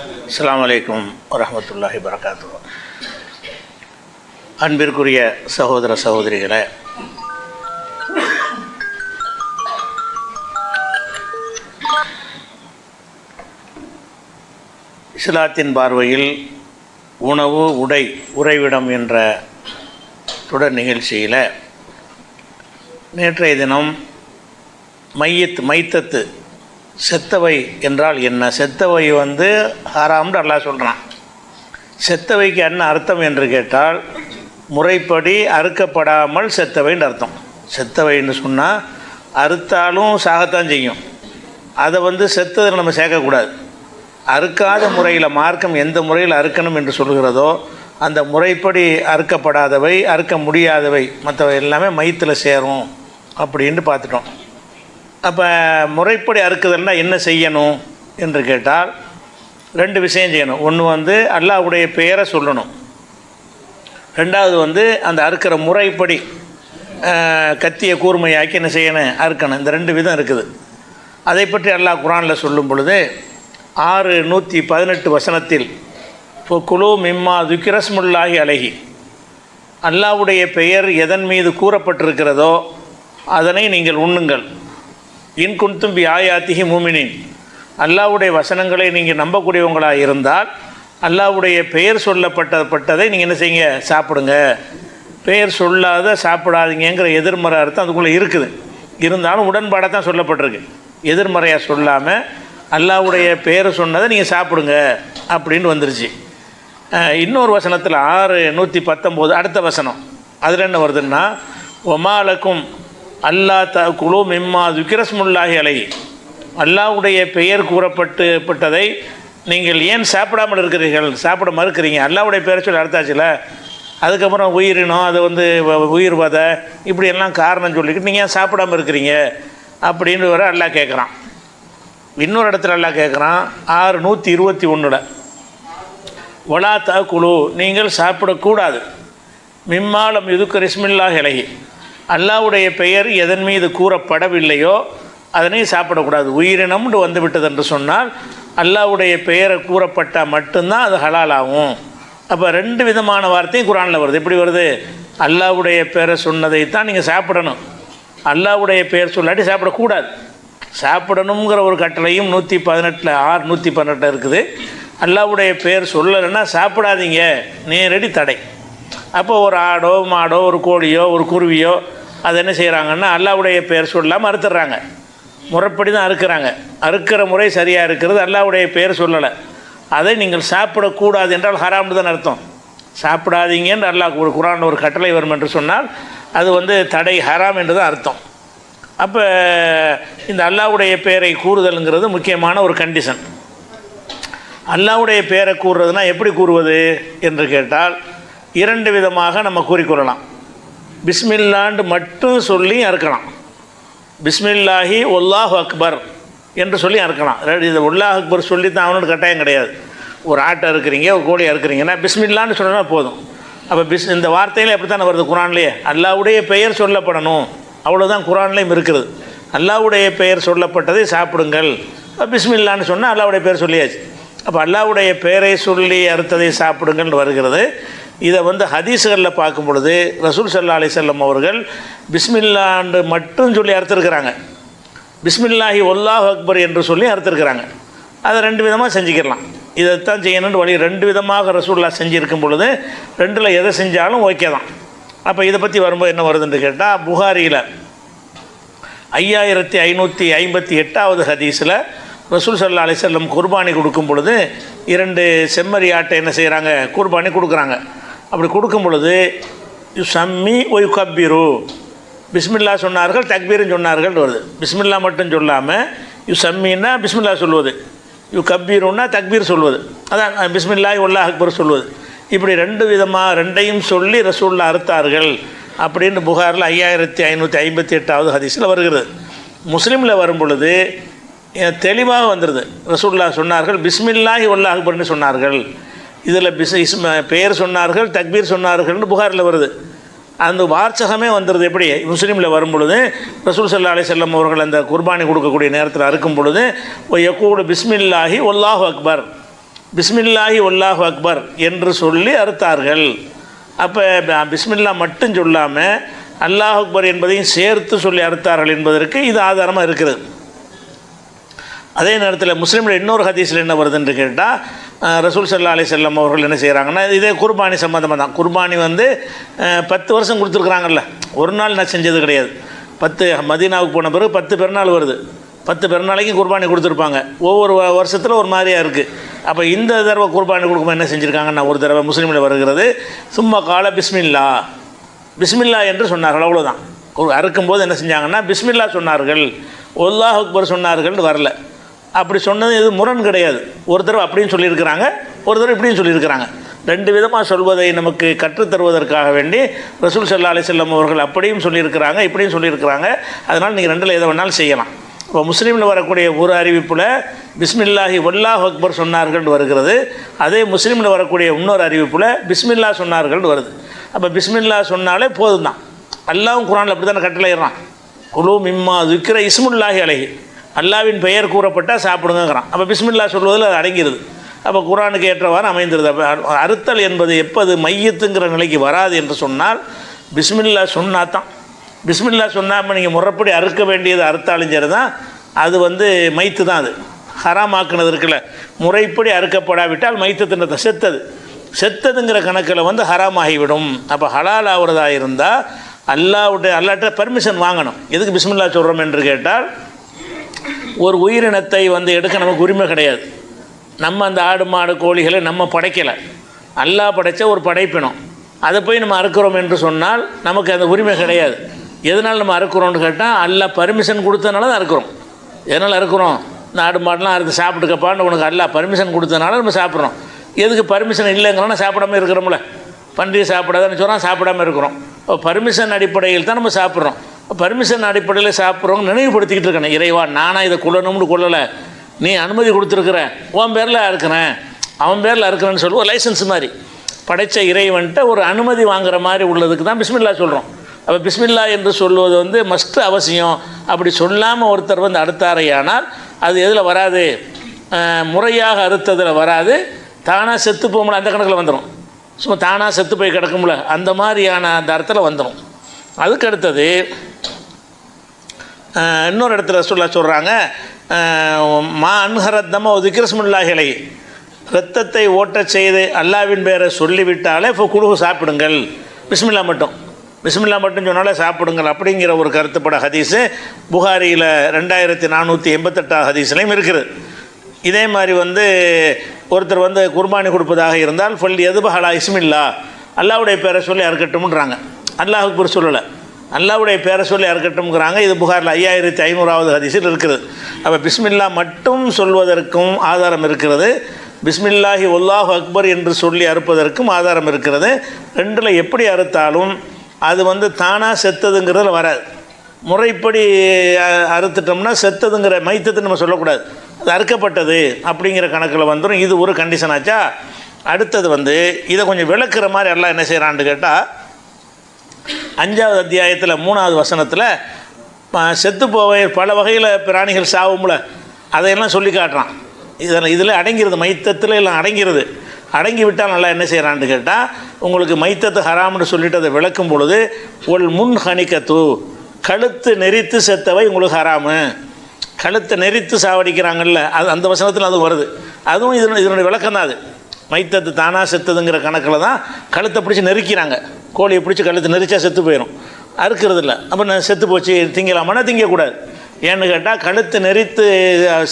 அஸ்ஸலாமு அலைக்கும் வரஹ்மத்துல்லாஹி வபரகாத்துஹு. அன்பிற்குரிய சகோதர சகோதரிகளே, இஸ்லாத்தின் பார்வையில் உணவு, உடை, உறைவிடம் என்ற தொடர் நிகழ்ச்சியில் நேற்றைய தினம் மைத்தத்து செத்தவை என்றால் என்ன, செத்தவை ஹராம்னு அல்லாஹ் சொல்கிறான். செத்தவைக்கு என்ன அர்த்தம் என்று கேட்டால், முறைப்படி அறுக்கப்படாமல் செத்தவைன்னு அர்த்தம். செத்தவைன்னு சொன்னால் அறுத்தாலும் சாகத்தான் செய்யும். அதை செத்ததில் நம்ம சேர்க்கக்கூடாது. அறுக்காத முறையில் மார்க்கம் எந்த முறையில் அறுக்கணும் என்று சொல்கிறதோ அந்த முறைப்படி அறுக்கப்படாதவை, அறுக்க முடியாதவை, மற்றவை எல்லாமே மைத்தில் சேரும் அப்படின்னு பார்த்துட்டோம். அப்போ முறைப்படி அறுக்குதல்னா என்ன செய்யணும் என்று கேட்டால், ரெண்டு விஷயம் செய்யணும். ஒன்று அல்லாஹ்வுடைய பெயரை சொல்லணும். ரெண்டாவது அந்த அறுக்கிற முறைப்படி கத்தியை கூர்மையாக்கி என்ன செய்யணும், அறுக்கணும். இந்த ரெண்டு விதம் இருக்குது. அதை பற்றி அல்லாஹ் குர்ஆனில் சொல்லும் பொழுது 6:118 வசனத்தில் குலு மிம்மா துக்கிரஸ்முல்லாஹி அலைஹி, அல்லாஹ்வுடைய பெயர் எதன் மீது கூறப்பட்டிருக்கிறதோ அதனை நீங்கள் உண்ணுங்கள். இன் குன்தும் பி ஆயாத்திஹி மூமினின், அல்லாஹ்வுடைய வசனங்களை நீங்கள் நம்பக்கூடியவங்களாக இருந்தால் அல்லாஹ்வுடைய பெயர் சொல்லப்பட்டதை நீங்கள் என்ன செய்யுங்க, சாப்பிடுங்க. பெயர் சொல்லாத சாப்பிடாதீங்கிற எதிர்மறை அர்த்தம் அதுக்குள்ளே இருக்குது. இருந்தாலும் உடன்பாடாக தான் சொல்லப்பட்டிருக்கு. எதிர்மறையாக சொல்லாமல் அல்லாஹ்வுடைய பெயர் சொன்னதை நீங்கள் சாப்பிடுங்க அப்படின்னு வந்துருச்சு. இன்னொரு வசனத்தில் 6:119 அடுத்த வசனம், அதில் என்ன வருதுன்னா, ஒமாலக்கும் அல்லா குலு மிம்மா துக்கிரஸ்முல்லாஹி அலைஹி, அல்லாஹ்வுடைய பெயர் கூறப்பட்டதை நீங்கள் ஏன் சாப்பிடாமல் இருக்கிறீர்கள், சாப்பிட மறுக்கிறீங்க. அல்லாஹ்வுடைய பெயரை சொல்லி அர்த்தாச்சுல, அதுக்கப்புறம் உயிரினம், அது உயிர் வத, இப்படியெல்லாம் காரணம் சொல்லிக்கிட்டு நீங்கள் ஏன் சாப்பிடாமல் இருக்கிறீங்க அப்படின்னு வர அல்லாஹ் கேட்குறான். இன்னொரு இடத்துல அல்லாஹ் கேட்குறான் 6:121 வலா குலு, நீங்கள் சாப்பிடக்கூடாது, மிம்மாலம் இதுக்கு ரிஸ்மில்லாஹி அலைஹி, அல்லாஹ்வுடைய பெயர் எதன் மீது கூறப்படவில்லையோ அதனை சாப்பிடக்கூடாது. உயிரினம்னு வந்துவிட்டது என்று சொன்னால் அல்லாஹ்வுடைய பெயரை கூறப்பட்டால் மட்டும்தான் அது ஹலால் ஆகும். அப்போ ரெண்டு விதமான வார்த்தையும் குர்ஆனில் வருது. எப்படி வருது? அல்லாஹ்வுடைய பெயரை சொன்னதை தான் நீங்கள் சாப்பிடணும், அல்லாஹ்வுடைய பெயர் சொல்லாட்டி சாப்பிடக்கூடாது. சாப்பிடணுங்கிற ஒரு கட்டளையும் 6:118 இருக்குது. அல்லாஹ்வுடைய பெயர் சொல்லலைன்னா சாப்பிடாதீங்க, நேரடி தடை. அப்போ ஒரு ஆடோ மாடோ ஒரு கோழியோ ஒரு குருவியோ அது என்ன செய்கிறாங்கன்னா அல்லாஹ்வுடைய பெயர் சொல்லாமல் அறுத்துடுறாங்க. முறைப்படி தான் அறுக்கிறாங்க. அறுக்கிற முறை சரியாக இருக்கிறது, அல்லாஹ்வுடைய பெயர் சொல்லலை. அதை நீங்கள் சாப்பிடக்கூடாது என்றால் ஹராம்னு தான் அர்த்தம். சாப்பிடாதீங்கன்னு அல்லாஹ் ஒரு குர்ஆனில் ஒரு கட்டளை வரும் என்று சொன்னால் அது தடை, ஹராம் என்று தான் அர்த்தம். அப்போ இந்த அல்லாஹ்வுடைய பெயரை கூறுதல்ங்கிறது முக்கியமான ஒரு கண்டிஷன். அல்லாஹ்வுடைய பெயரை கூறுறதுனா எப்படி கூறுவது என்று கேட்டால், இரண்டு விதமாக நம்ம கூறிக்கொள்ளலாம். பிஸ்மில்லாண்டு மட்டும் சொல்லி அறுக்கலாம். பிஸ்மில்லாஹி அல்லாஹு அக்பர் என்று சொல்லி அறுக்கலாம். இது அல்லாஹ் அக்பர் சொல்லி தான் அவனோட கட்டாயம் கிடையாது. ஒரு ஆட்டை அறுக்கிறீங்க, ஒரு கோழி அறுக்கிறீங்கன்னா பிஸ்மில்லான்னு சொன்னா போதும். அப்போ இந்த வார்த்தையில் எப்படி தானே வருது குர்ஆன்லேயே, அல்லாஹ்வுடைய பெயர் சொல்லப்படணும், அவ்வளோதான் குர்ஆன்லேயும் இருக்கிறது. அல்லாஹ்வுடைய பெயர் சொல்லப்பட்டதை சாப்பிடுங்கள். பிஸ்மில்லான்னு சொன்னால் அல்லாஹ்வுடைய பெயர் சொல்லியாச்சு. அப்போ அல்லாஹ்வுடைய பெயரை சொல்லி அறுத்ததை சாப்பிடுங்கள் வருகிறது. இதை ஹதீஸுகளில் பார்க்கும் பொழுது ரசூல் ஸல்லல்லாஹு அலைஹி வஸல்லம் அவர்கள் பிஸ்மில்லாண்டு மட்டும் சொல்லி அறுத்துருக்கிறாங்க, பிஸ்மில்லாஹி அல்லாஹு அக்பர் என்று சொல்லி அறுத்துருக்கிறாங்க. அதை ரெண்டு விதமாக செஞ்சுக்கிடலாம். இதைத்தான் செய்யணும்னு வழி ரெண்டு விதமாக ரசூலுல்லாஹ் செஞ்சுருக்கும் பொழுது ரெண்டில் எதை செஞ்சாலும் ஓகே தான். அப்போ இதை பற்றி வரும்போது என்ன வருதுன்னு கேட்டால், புகாரியில் 5558வது ஹதீஸில் ரசூல் ஸல்லல்லாஹு அலைஹி வஸல்லம் குர்பானி கொடுக்கும் பொழுது 2 செம்மறி ஆட்டை என்ன செய்கிறாங்க, குர்பானி கொடுக்குறாங்க. அப்படி கொடுக்கும் பொழுது யுசம்மி ஒய் கப்பீரு, பிஸ்மில்லா சொன்னார்கள், தக்பீரும் சொன்னார்கள் வருது. பிஸ்மில்லா மட்டும் சொல்லாமல் யுசம்மின்னா பிஸ்மில்லா சொல்வது, யு கப்பீருன்னா தக்பீர் சொல்வது, அதான் பிஸ்மில்லாஹி அல்லாஹ் அக்பர் சொல்வது. இப்படி ரெண்டு விதமாக ரெண்டையும் சொல்லி ரசூலுல்லாஹ் அறுத்தார்கள் அப்படின்னு புகாரில் 5558வது ஹதீஸில் வருகிறது. முஸ்லீமில் வரும் பொழுது தெளிவாக வந்துடுது. ரசூலுல்லாஹ் சொன்னார்கள் பிஸ்மில்லாஹி அல்லாஹ் அக்பர்னு சொன்னார்கள். இதில் பெயர் சொன்னார்கள், தக்பீர் சொன்னார்கள்னு புகாரில் வருது. அந்த வார்த்தகமே வந்துடுது. எப்படி முஸ்லீமில் வரும் பொழுது ரசூல் ஸல்லல்லாஹு அலைஹி வஸல்லம் அவர்கள் அந்த குர்பானி கொடுக்கக்கூடிய நேரத்தில் அறுக்கும் பொழுது யக்கூலு பிஸ்மில்லாஹி அல்லாஹு அக்பர், பிஸ்மில்லாஹி வல்லாஹு அக்பர் என்று சொல்லி அறுத்தார்கள். அப்போ பிஸ்மில்லா மட்டும் சொல்லாமல் அல்லாஹ் அக்பர் என்பதையும் சேர்த்து சொல்லி அறுத்தார்கள் என்பதற்கு இது ஆதாரமாக இருக்கிறது. அதே நேரத்தில் முஸ்லீமில் இன்னொரு ஹதீஸில் என்ன வருதுன்னு கேட்டால், ரசூல் ஸல்லல்லாஹு அலைஹி வஸல்லம் அவர்கள் என்ன செய்கிறாங்கன்னா, இதே குர்பானி சம்மந்தமாக தான். குர்பானி 10 வருஷம் கொடுத்துருக்குறாங்கல்ல, ஒரு நாள் நான் செஞ்சது கிடையாது. 10 மதீனாவுக்கு போன பிறகு 10 பெருநாள் வருது. 10 பெருநாளைக்கும் குர்பானி கொடுத்துருப்பாங்க. ஒவ்வொரு வருஷத்தில் ஒரு மாதிரியாக இருக்குது. அப்போ இந்த தடவை குர்பானி கொடுக்கும்போது என்ன செஞ்சுருக்காங்கன்னா, ஒரு தடவை முஸ்லீமில் வருகிறது, சும்மா கால பிஸ்மில்லா, பிஸ்மில்லா என்று சொன்னார்கள். அவ்வளோதான். அறுக்கும்போது என்ன செஞ்சாங்கன்னா பிஸ்மில்லா சொன்னார்கள், அல்லாஹ் அக்பர் சொன்னார்கள் வரல. அப்படி சொன்னது இது முரண் கிடையாது. ஒரு தடவை அப்படின்னு சொல்லியிருக்கிறாங்க, ஒரு தடவை இப்படின்னு சொல்லியிருக்கிறாங்க. 2 விதமாக சொல்வதை நமக்கு கற்றுத்தருவதற்காக வேண்டி ரசூல் ஸல்லல்லாஹு அலைஹி வஸல்லம் அவர்கள் அப்படியும் சொல்லியிருக்கிறாங்க, இப்படியும் சொல்லியிருக்கிறாங்க. அதனால் நீங்கள் 2ல் எதை வேணாலும் செய்யலாம். இப்போ முஸ்லீமில் வரக்கூடிய ஒரு அறிவிப்பில் பிஸ்மில்லாஹி வல்லாஹு அக்பர் சொன்னார்கள் வருகிறது. அதே முஸ்லீமில் வரக்கூடிய இன்னொரு அறிவிப்பில் பிஸ்மில்லா சொன்னார்கள் வருது. அப்போ பிஸ்மில்லா சொன்னாலே போதும் தான். அல்லாஹ்வும் குர்ஆனில் அப்படி தானே கட்டளையிடுறான், குலு மிம்மா ذுக்ர இஸ்முல்லாஹி அலைஹி, அல்லாவின் பெயர் கூறப்பட்டால் சாப்பிடுங்கிறான். அப்போ பிஸ்மில்லா சொல்வதில் அது அடங்கிடுது. அப்போ குர்ஆனுக்கு ஏற்றவாறு அமைந்திருது. அப்போ அறுத்தல் என்பது எப்போ அது மையத்துங்கிற நிலைக்கு வராது என்று சொன்னால் பிஸ்மில்லா சொன்னா தான். பிஸ்மில்லா சொன்னாமல் நீங்கள் முறைப்படி அறுக்க வேண்டியது அறுத்தாலும் சரி தான், அது மைத்து தான். அது ஹராமாக்குனது இருக்குல்ல, முறைப்படி அறுக்கப்படாவிட்டால் மைத்து தின்னத்தை செத்ததுங்கிற கணக்கில் ஹராமாகிவிடும். அப்போ ஹலால் ஆகிறதா இருந்தால் அல்லாட்ட பர்மிஷன் வாங்கணும். எதுக்கு பிஸ்மில்லா சொல்கிறோம் என்று கேட்டால், ஒரு உயிரினத்தை எடுக்க நமக்கு உரிமை கிடையாது. நம்ம அந்த ஆடு மாடு கோழிகளை நம்ம படைக்கலை, அல்லாஹ் படைத்த ஒரு படைப்பினம். அதை போய் நம்ம அறுக்கிறோம் என்று சொன்னால் நமக்கு அந்த உரிமை கிடையாது. எதனால் நம்ம அறுக்கிறோம்னு கேட்டால், அல்லாஹ் பர்மிஷன் கொடுத்தனால தான் அறுக்கிறோம். எதனால் அறுக்கிறோம்? இந்த ஆடு மாடெலாம் அறுத்து சாப்பிட்டுக்கப்பான்னு உனக்கு அல்லாஹ் பர்மிஷன் கொடுத்தனால நம்ம சாப்பிட்றோம். எதுக்கு பர்மிஷன் இல்லைங்கிறோன்னா சாப்பிடாமல் இருக்கிறோம்ல. பன்றி சாப்பிடாதான்னு சொன்னால் சாப்பிடாமல் இருக்கிறோம். பர்மிஷன் அடிப்படையில் தான் நம்ம சாப்பிட்றோம். பர்மிஷன் அடிப்படையில் சாப்பிட்றவங்க நினைவுபடுத்திக்கிட்டு இருக்கணும், இறைவா நானாக இதை கொள்ளணும்னு கொள்ளலை, நீ அனுமதி கொடுத்துருக்குற, உன் பேரில் அறுக்கிறேன், அவன் பேரில் அறுக்கிறேன்னு சொல்லுவோம். லைசன்ஸ் மாதிரி படைத்த இறைவன்ட்ட ஒரு அனுமதி வாங்குகிற மாதிரி உள்ளதுக்கு தான் பிஸ்மில்லா சொல்கிறோம். அப்போ பிஸ்மில்லா என்று சொல்வது மஸ்ட்டு அவசியம். அப்படி சொல்லாமல் ஒருத்தர் அறுத்தாரையானால் அது எதில் வராது? முறையாக அறுத்ததில் வராது. தானாக செத்து போகும்ல, அந்த கணக்கில் வந்துடும். சும்மா தானாக செத்து போய் கிடக்கும்ல, அந்த மாதிரியான அந்த அர்த்தத்தில் வந்துடும். அதுக்கு அடுத்தது இன்னொரு இடத்துல சொல்கிறாங்க, மா அன்ஹரத்தம திக்ரஸ்முல்லாஹி அலைஹி, இரத்தத்தை ஓட்டச் செய்து அல்லாவின் பேரை சொல்லிவிட்டாலே இப்போ குழுவு சாப்பிடுங்கள், பிஸ்மில்லா மட்டும் சொன்னாலே சாப்பிடுங்கள் அப்படிங்கிற ஒரு கருத்துப்பட ஹதீஸு புகாரியில் 2488 ஹதீஸ்லையும் இருக்குது. இதே மாதிரி ஒருத்தர் குர்பானி கொடுப்பதாக இருந்தால் ஃபல் எதுபஹலா இஸ்மில்லா, அல்லாவுடைய பேரை சொல்லி அறுக்கட்டும்ன்றாங்க. அல்லாஹ் அக்பர் சொல்லலை, அல்லாவுடைய பேரை சொல்லி அறுக்கட்டும்ங்கிறாங்க. இது புகாரில் 5500வது ஹதீஸில் இருக்குது. அப்போ பிஸ்மில்லா மட்டும் சொல்வதற்கும் ஆதாரம் இருக்கிறது, பிஸ்மில்லாஹி வல்லாஹு அக்பர் என்று சொல்லி அறுப்பதற்கும் ஆதாரம் இருக்கிறது. 2ல் எப்படி அறுத்தாலும் அது தானாக செத்ததுங்கிறதுல வராது. முறைப்படி அறுத்துட்டோம்னா செத்ததுங்கிற மைத்தத்தை நம்ம சொல்லக்கூடாது, அது அறுக்கப்பட்டது அப்படிங்கிற கணக்கில் வந்துடும். இது ஒரு கண்டிஷன் ஆச்சா. அடுத்தது இதை கொஞ்சம் விளக்குற மாதிரி எல்லாம் என்ன செய்கிறான்னு கேட்டால், 5வது அத்தியாயத்தில் 3வது வசனத்தில் செத்து போவை பல வகையில் பிராணிகள் சாவும்ல, அதையெல்லாம் சொல்லி காட்டுறான். இதில் அடங்கிறது, மைத்தத்தில் எல்லாம் அடங்கிறது. அடங்கி விட்டால் நல்லா என்ன செய்கிறான்னு கேட்டால், உங்களுக்கு மைத்தத்து ஹராம்னு சொல்லிட்டு அதை விளக்கும் பொழுது, ஒல் முன் ஹனிக்கத்து, கழுத்து நெறித்து செத்தவை உங்களுக்கு ஹராமு. கழுத்தை நெறித்து சாவடிக்கிறாங்கல்ல, அது அந்த வசனத்தில் அது வருது. அதுவும் இதனுடைய விளக்கம் தான். அது மைத்தத்து தானாக செத்துதுங்கிற கணக்கில் தான் கழுத்தை பிடிச்சி நெருக்கிறாங்க. கோழியை பிடிச்சி கழுத்தை நெரிச்சா செத்து போயிடும், அறுக்கிறது இல்லை. அப்போ நான் செத்து போச்சு திங்கலாமான்னா திங்கக்கூடாது. ஏன்னு கேட்டால் கழுத்து நெறித்து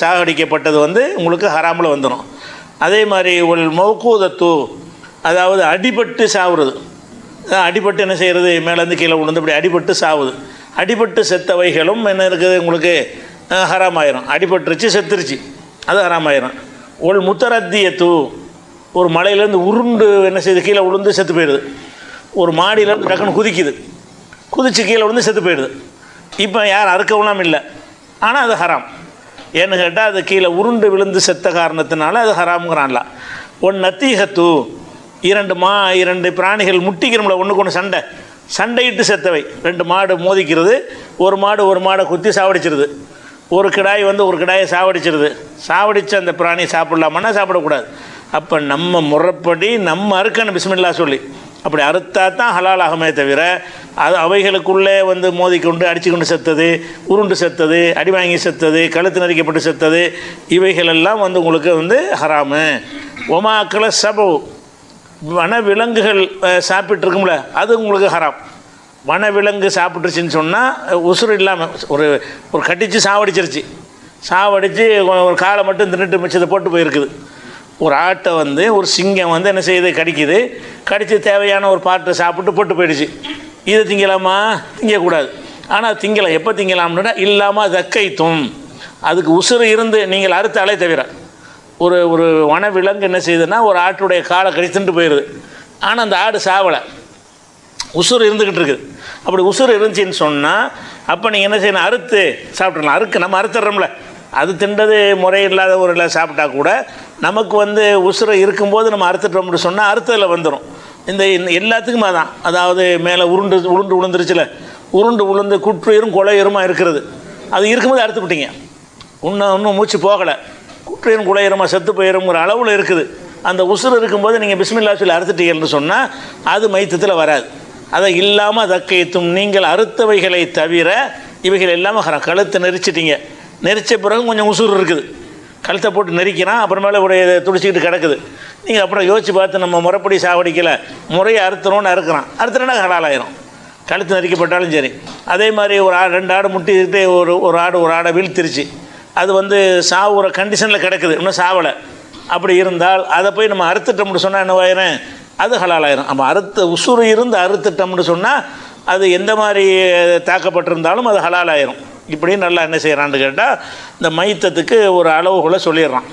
சாகடிக்கப்பட்டது உங்களுக்கு ஹராமில் வந்துடும். அதே மாதிரி ஒரு மௌக்கூதத்து, அதாவது அடிபட்டு சாவுறது. அடிபட்டு என்ன செய்கிறது, மேலேருந்து கீழே விழுந்து இப்படி அடிபட்டு சாவுது. அடிபட்டு செத்தவைகளும் என்ன இருக்குது உங்களுக்கு ஹராமாயிரும். அடிபட்டுருச்சு செத்துருச்சு, அது ஹராமாயிரும். ஒரு முத்தரத்தியத்து, ஒரு மலையிலேருந்து உருண்டு என்ன செய்யுது, கீழே விழுந்து செத்து போயிடுது. ஒரு மாடியிலேருந்து டக்குன்னு குதிச்சு கீழே விழுந்து செத்து போயிடுது. இப்போ யார் அறுக்கவும் இல்லை, ஆனால் அது ஹராம். ஏன்னு கேட்டால் அது கீழே உருண்டு விழுந்து செத்த காரணத்தினால அது ஹராம்ங்கிறான்ல. ஒன் நத்தீகத்து, 2 பிராணிகள் முட்டிக்கிறோம்ல, ஒன்றுக்கு ஒன்று சண்டையிட்டு செத்தவை. 2 மாடு மோதிக்கிறது, ஒரு மாடை குத்தி சாவடிச்சிருது. ஒரு கிடாய் ஒரு கிடாயை சாவடிச்சிருது. சாவடித்து அந்த பிராணியை சாப்பிடலாமான்னா சாப்பிடக்கூடாது. அப்போ நம்ம முறைப்படி நம்ம அறுக்கணும் பிஸ்மில்லா சொல்லி. அப்படி அறுத்தா தான் ஹலால் ஆகுமே தவிர அது அவைகளுக்குள்ளே வந்து மோதிக்கொண்டு அடிச்சுக்கொண்டு செத்தது, உருண்டு செத்தது, அடி வாங்கி செத்தது, கழுத்து நரிக்கப்பட்டு செத்தது, இவைகளெல்லாம் வந்து உங்களுக்கு வந்து ஹராமு. ஒமாக்களை சபு வனவிலங்குகள் சாப்பிட்ருக்கும்ல அது உங்களுக்கு ஹராம். வனவிலங்கு சாப்பிட்டுருச்சின்னு சொன்னால் உசுறு இல்லாமல் ஒரு கட்டிச்சு சாவடித்து ஒரு காலை மட்டும் தின்னுட்டு மிச்சத்தை போட்டு போயிருக்குது. ஒரு ஆட்டை வந்து ஒரு சிங்கம் வந்து என்ன செய்யுது, கடித்து தேவையான ஒரு பாட்டை சாப்பிட்டு போட்டு போயிடுச்சு. இதை திங்கலாமா? திங்கக்கூடாது. ஆனால் திங்கலாம். எப்போ திங்கலாம்னா இல்லாமல் தக்கைத்தும், அதுக்கு உசுறு இருந்து நீங்கள் அறுத்தாலே தவிர. ஒரு வனவிலங்கு என்ன செய்யுதுன்னா ஒரு ஆட்டுடைய காலை கடித்துட்டு போயிடுது. ஆனால் அந்த ஆடு சாவலை, உசுறு இருந்துக்கிட்டு இருக்குது. அப்படி உசுறு இருந்துச்சின்னு சொன்னால் அப்போ நீங்கள் என்ன செய்யணும், அறுத்து சாப்பிட்றலாம். நம்ம அறுத்துடுறோம்ல, அது திண்டது முறையில்லாத ஒரு இல்லை சாப்பிட்டா கூட நமக்கு வந்து உசுரை இருக்கும்போது நம்ம அறுத்துட்டோம்னு சொன்னால் அறுத்ததில் வந்துடும். இந்த எல்லாத்துக்குமே தான், அதாவது மேலே உருண்டு விழுந்துருச்சுல, உருண்டு விழுந்து குற்றுயிரும் கொலையுருமா இருக்கிறது. அது இருக்கும்போது அறுத்து விட்டீங்க, இன்னும் மூச்சு போகலை, குற்றுயிரும் கொலையுருமா செத்து போயிருங்கிற அளவில் இருக்குது. அந்த உசுறு இருக்கும்போது நீங்கள் பிஸ்மில்லா சொல்லி அறுத்துட்டீங்கன்னு சொன்னால் அது மைத்தத்தில் வராது. அதை இல்லாமல் தக்கைத்தும், நீங்கள் அறுத்தவைகளை தவிர இவைகள் எல்லாமே கழுத்தை நெரிச்ச பிறகு கொஞ்சம் உசுறு இருக்குது, கழுத்தை போட்டு நெரிக்கிறான், அப்புறமேல உடைய துடிச்சிக்கிட்டு கிடக்குது. நீங்கள் அப்புறம் யோசித்து பார்த்து நம்ம முறைப்படி சாவடிக்கலை, முறையை அறுத்துறோன்னு அறுத்துறேன்னா ஹலாலாயிரும், கழுத்து நெரிக்கப்பட்டாலும் சரி. அதே மாதிரி ஒரு ரெண்டு ஆடு முட்டிக்கிட்டு ஒரு ஆடை வீழ்த்திருச்சு, அது வந்து சாவுற கண்டிஷனில் கிடக்குது, இன்னும் சாவலை. அப்படி இருந்தால் அதை போய் நம்ம அறுத்துட்டோம்னு சொன்னால் என்னவாயிரும், அது ஹலாலாயிரும். நம்ம உசுறு இருந்து அறுத்துட்டோம்னு சொன்னால் அது எந்த மாதிரி தாக்கப்பட்டிருந்தாலும் அது ஹலாலாயிரும். இப்படியும் நல்லா என்ன செய்கிறான்னு கேட்டால் இந்த மைத்தத்துக்கு ஒரு அளவுகளை சொல்லிடுறான்.